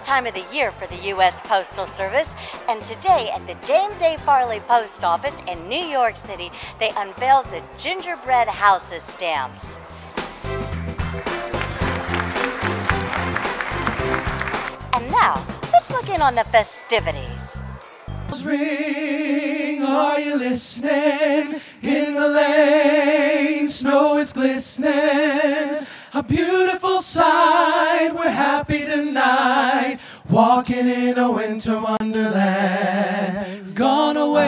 time of the year for the U.S. Postal Service, and today at the James A. Farley Post Office in New York City, they unveiled the Gingerbread Houses Stamps. And now, let's look in on the festivities. Ring, are you listening? In the lane, snow is glistening. A beautiful sight, we're happy tonight, walking in a winter wonderland. Gone away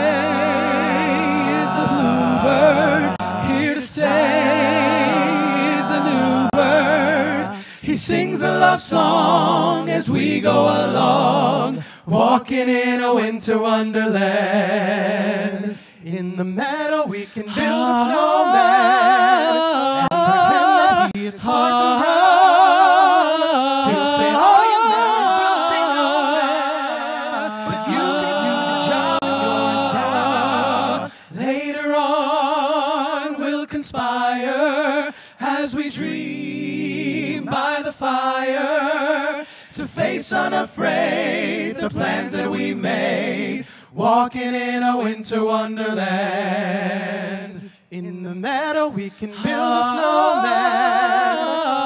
is the bluebird, here to stay is the new bird. He sings a love song as we go along, walking in a winter wonderland. In the meadow we can build a snowman and pretend that he is poison down. He'll say, "Are you married?" We'll say, "No, man." But you can do the job when you're in town. Later on we'll conspire as we dream by the fire to face unafraid the plans that we made, walking in a winter wonderland. In the meadow we can build a snowman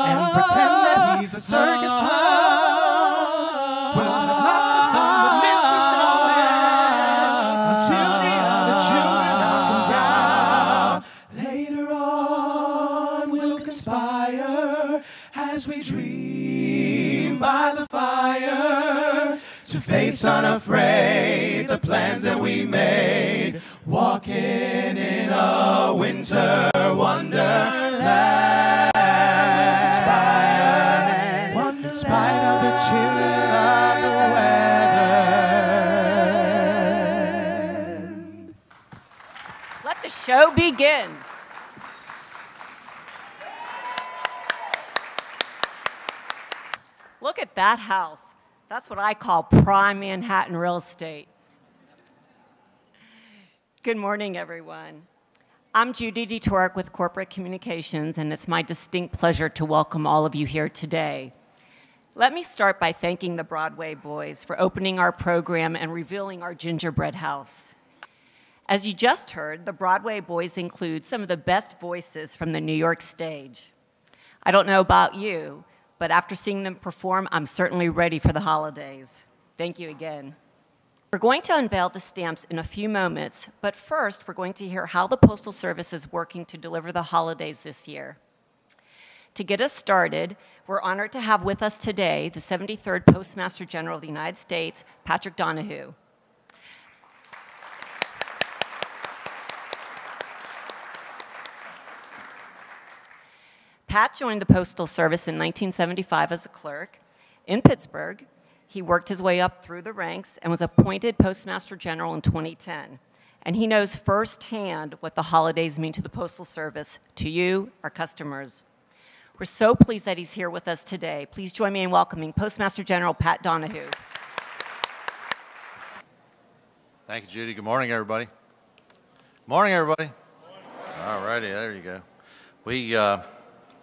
and pretend that he's a circus clown. We'll have lots of fun with Mr. Snowman until the other children knock him down. Later on we'll conspire as we dream by the fire to face unafraid the plans that we made, walking in a winter wonderland. In spite of the chilling of the weather. Let the show begin. Look at that house. That's what I call prime Manhattan real estate. Good morning, everyone. I'm Judy DeTork with Corporate Communications, and it's my distinct pleasure to welcome all of you here today. Let me start by thanking the Broadway Boys for opening our program and revealing our gingerbread house. As you just heard, the Broadway Boys include some of the best voices from the New York stage. I don't know about you, but after seeing them perform, I'm certainly ready for the holidays. Thank you again. We're going to unveil the stamps in a few moments, but first we're going to hear how the Postal Service is working to deliver the holidays this year. To get us started, we're honored to have with us today the 73rd Postmaster General of the United States, Patrick Donahue. Pat joined the Postal Service in 1975 as a clerk in Pittsburgh. He worked his way up through the ranks and was appointed Postmaster General in 2010. And he knows firsthand what the holidays mean to the Postal Service, to you, our customers. We're so pleased that he's here with us today. Please join me in welcoming Postmaster General Pat Donahue. Thank you, Judy. Good morning, everybody. Morning, everybody. All righty, there you go.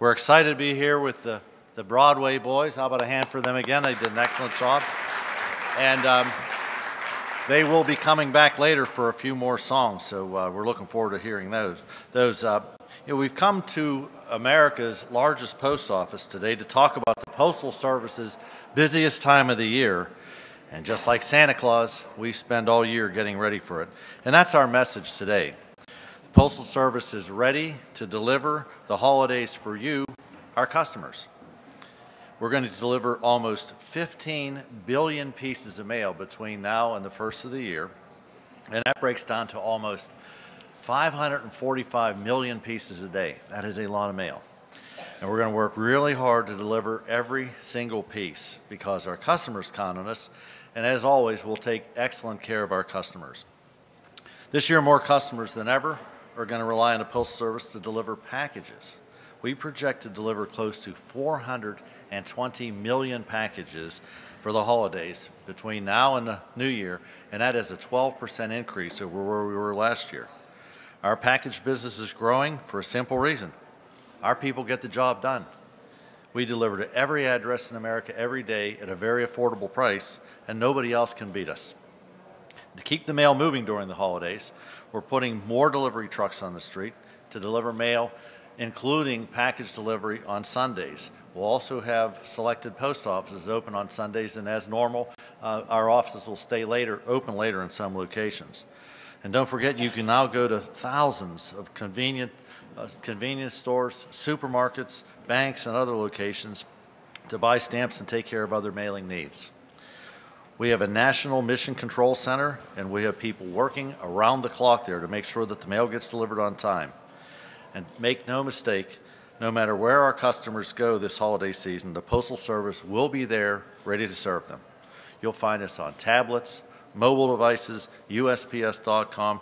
We're excited to be here with the Broadway Boys. How about a hand for them again? They did an excellent job. And they will be coming back later for a few more songs, so we're looking forward to hearing those. We've come to America's largest post office today to talk about the Postal Service's busiest time of the year. And just like Santa Claus, we spend all year getting ready for it. And that's our message today. The Postal Service is ready to deliver the holidays for you, our customers. We're going to deliver almost 15 billion pieces of mail between now and the first of the year, and that breaks down to almost 545 million pieces a day. That is a lot of mail. And we're going to work really hard to deliver every single piece because our customers count on us, and as always, we'll take excellent care of our customers. This year, more customers than ever are going to rely on the Postal Service to deliver packages. We project to deliver close to 420 million packages for the holidays between now and the new year, and that is a 12% increase over where we were last year. Our package business is growing for a simple reason. Our people get the job done. We deliver to every address in America every day at a very affordable price, and nobody else can beat us. To keep the mail moving during the holidays, we're putting more delivery trucks on the street to deliver mail, including package delivery on Sundays. We'll also have selected post offices open on Sundays, and as normal, our offices will stay open later in some locations. And don't forget, you can now go to thousands of convenience stores, supermarkets, banks, and other locations to buy stamps and take care of other mailing needs. We have a national mission control center, and we have people working around the clock there to make sure that the mail gets delivered on time. And make no mistake, no matter where our customers go this holiday season, the Postal Service will be there ready to serve them. You'll find us on tablets, mobile devices, USPS.com,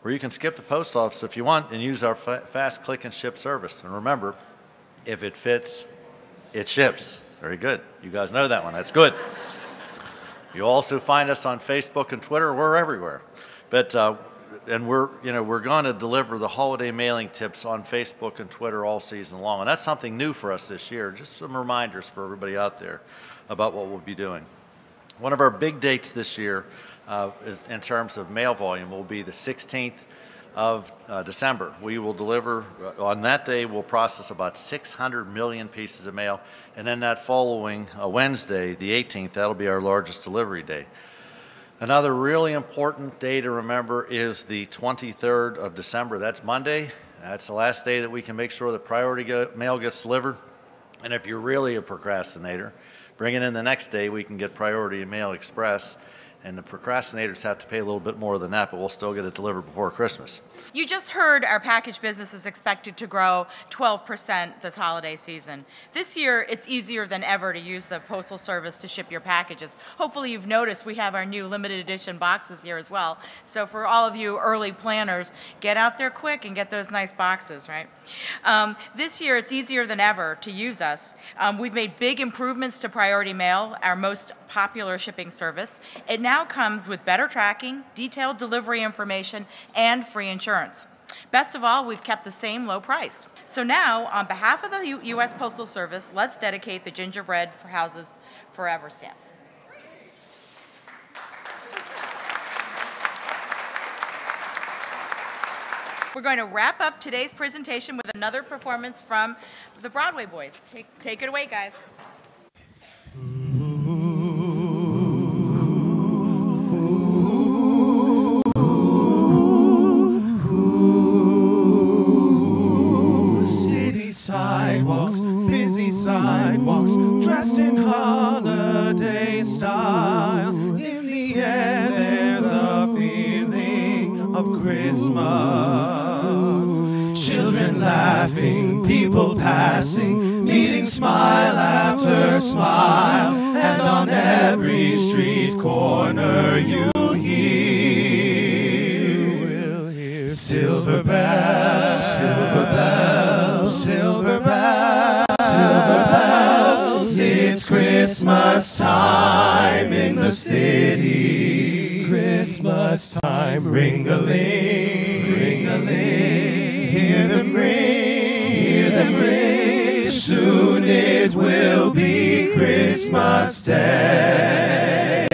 or you can skip the post office if you want and use our fast click and ship service. And remember, if it fits, it ships. Very good. You guys know that one. That's good. You'll also find us on Facebook and Twitter. We're everywhere. And we're going to deliver the holiday mailing tips on Facebook and Twitter all season long. And that's something new for us this year. Just some reminders for everybody out there about what we'll be doing. One of our big dates this year in terms of mail volume will be the 16th of December. We will deliver, on that day, we'll process about 600 million pieces of mail. And then that following Wednesday, the 18th, that'll be our largest delivery day. Another really important day to remember is the 23rd of December. That's Monday. That's the last day that we can make sure that priority mail gets delivered. And if you're really a procrastinator, bring it in the next day. We can get priority mail express. And the procrastinators have to pay a little bit more than that, but we'll still get it delivered before Christmas. You just heard our package business is expected to grow 12% this holiday season. This year, it's easier than ever to use the Postal Service to ship your packages. Hopefully you've noticed we have our new limited edition boxes here as well. So for all of you early planners, get out there quick and get those nice boxes, right? This year, it's easier than ever to use us. We've made big improvements to Priority Mail, our most popular shipping service. It now comes with better tracking, detailed delivery information, and free insurance. Best of all, we've kept the same low price. So now, on behalf of the U.S. Postal Service, let's dedicate the Gingerbread Houses Forever stamps. We're going to wrap up today's presentation with another performance from the Broadway Boys. Take it away, guys. Sidewalks, busy sidewalks, dressed in holiday style. In the air there's a feeling of Christmas. Children laughing, people passing, meeting smile after smile. And on every street corner you'll hear silver bells, silver bells, silver bells, silver bells. It's Christmas time in the city. Christmas time, ring-a-ling, ring-a-ling. Hear them ring, hear them ring. Soon it will be Christmas Day.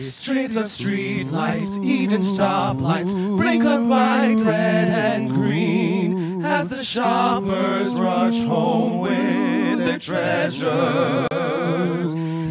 Streets of street lights, even stoplights, blink up bright red and green as the shoppers rush home with their treasures.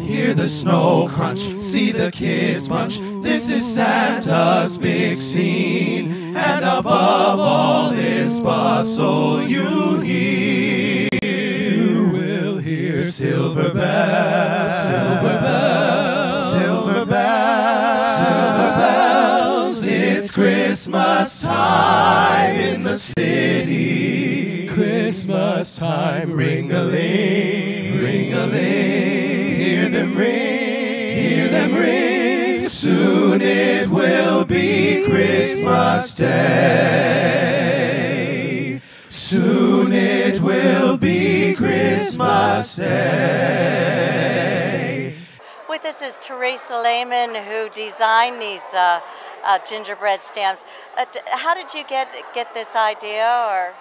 Hear the snow crunch, see the kids munch. This is Santa's big scene, and above all this bustle you hear, you will hear silver bells, silver bells, silver bells, silver bells. It's Christmas time in the city. Christmas time, ring-a-ling, ring-a-ling. Hear them ring, hear them ring. Soon it will be Christmas Day. Soon it will be Christmas Day. With us is Teresa Lehman, who designed these gingerbread stamps. How did you get this idea, or?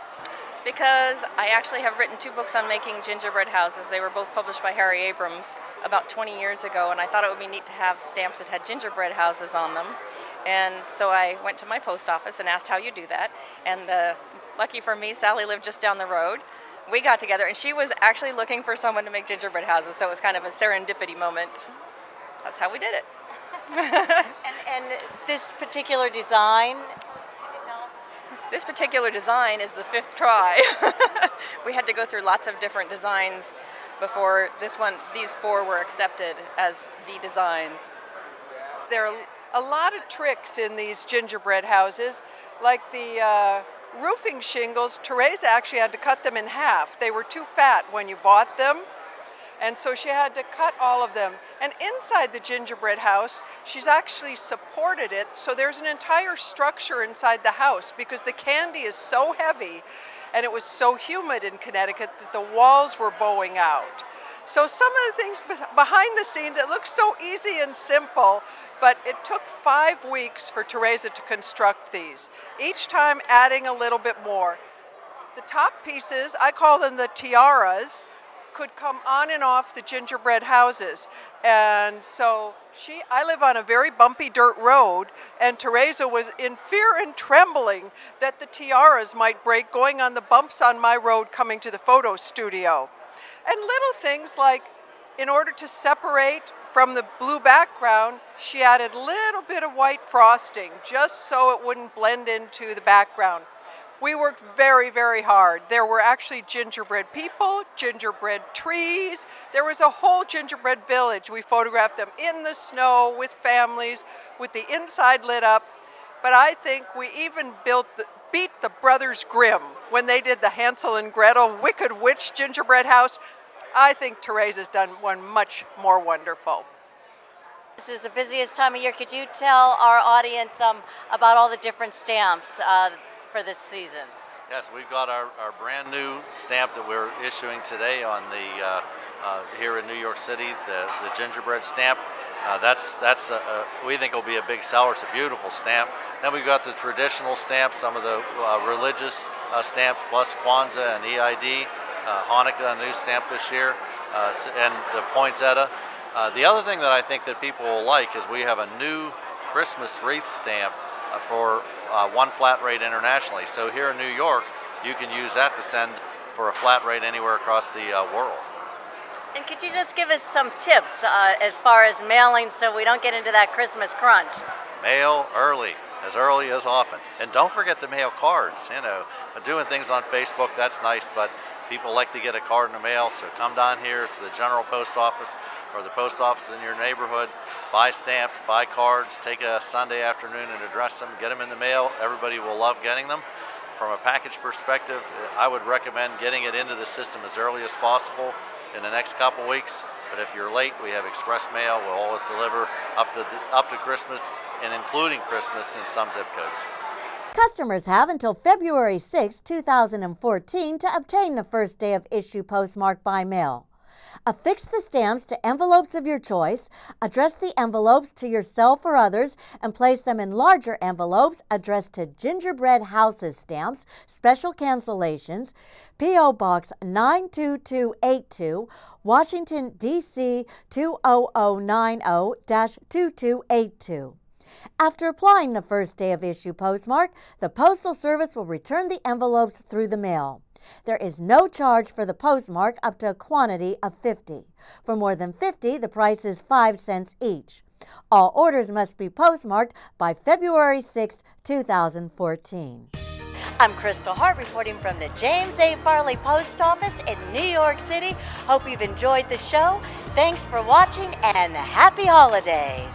Because I actually have written 2 books on making gingerbread houses. They were both published by Harry Abrams about 20 years ago, and I thought it would be neat to have stamps that had gingerbread houses on them. And so I went to my post office and asked how you do that. And lucky for me, Sally lived just down the road. We got together, and she was actually looking for someone to make gingerbread houses, so it was kind of a serendipity moment. That's how we did it. And this particular design, this particular design is the 5th try. We had to go through lots of different designs before these 4 were accepted as the designs. There are a lot of tricks in these gingerbread houses, like the roofing shingles. Teresa actually had to cut them in half. They were too fat when you bought them, and so she had to cut all of them. And inside the gingerbread house, she's actually supported it, so there's an entire structure inside the house because the candy is so heavy and it was so humid in Connecticut that the walls were bowing out. So some of the things behind the scenes, it looks so easy and simple, but it took 5 weeks for Teresa to construct these, each time adding a little bit more. The top pieces, I call them the tiaras, could come on and off the gingerbread houses. And so I live on a very bumpy dirt road, and Teresa was in fear and trembling that the tiaras might break going on the bumps on my road coming to the photo studio. And little things like, in order to separate from the blue background, she added a little bit of white frosting just so it wouldn't blend into the background. We worked very, very hard. There were actually gingerbread people, gingerbread trees. There was a whole gingerbread village. We photographed them in the snow with families, with the inside lit up. But I think we even beat the Brothers Grimm when they did the Hansel and Gretel Wicked Witch gingerbread house. I think Teresa's done one much more wonderful. This is the busiest time of year. Could you tell our audience about all the different stamps for this season? Yes, we've got our brand new stamp that we're issuing today on here in New York City, the gingerbread stamp. We think will be a big seller. It's a beautiful stamp. Then we've got the traditional stamps, some of the religious stamps, plus Kwanzaa and EID, Hanukkah, a new stamp this year, and the poinsettia. The other thing that I think that people will like is we have a new Christmas wreath stamp for 1 flat rate internationally. So here in New York, you can use that to send for a flat rate anywhere across the world. And could you just give us some tips as far as mailing so we don't get into that Christmas crunch? Mail early as often. And don't forget to mail cards. You know, doing things on Facebook, that's nice, but people like to get a card in the mail, so come down here to the General Post Office or the post office in your neighborhood, buy stamps, buy cards, take a Sunday afternoon and address them, get them in the mail. Everybody will love getting them. From a package perspective, I would recommend getting it into the system as early as possible in the next couple weeks. But if you're late, we have express mail. We'll always deliver up to Christmas and including Christmas in some zip codes. Customers have until February 6, 2014 to obtain the first day of issue postmark by mail. Affix the stamps to envelopes of your choice, address the envelopes to yourself or others, and place them in larger envelopes addressed to Gingerbread Houses Stamps, Special Cancellations, P.O. Box 92282, Washington, D.C. 20090-2282. After applying the first day of issue postmark, the Postal Service will return the envelopes through the mail. There is no charge for the postmark up to a quantity of 50. For more than 50, the price is 5 cents each. All orders must be postmarked by February 6, 2014. I'm Kristal Hart reporting from the James A. Farley Post Office in New York City. Hope you've enjoyed the show. Thanks for watching and happy holidays.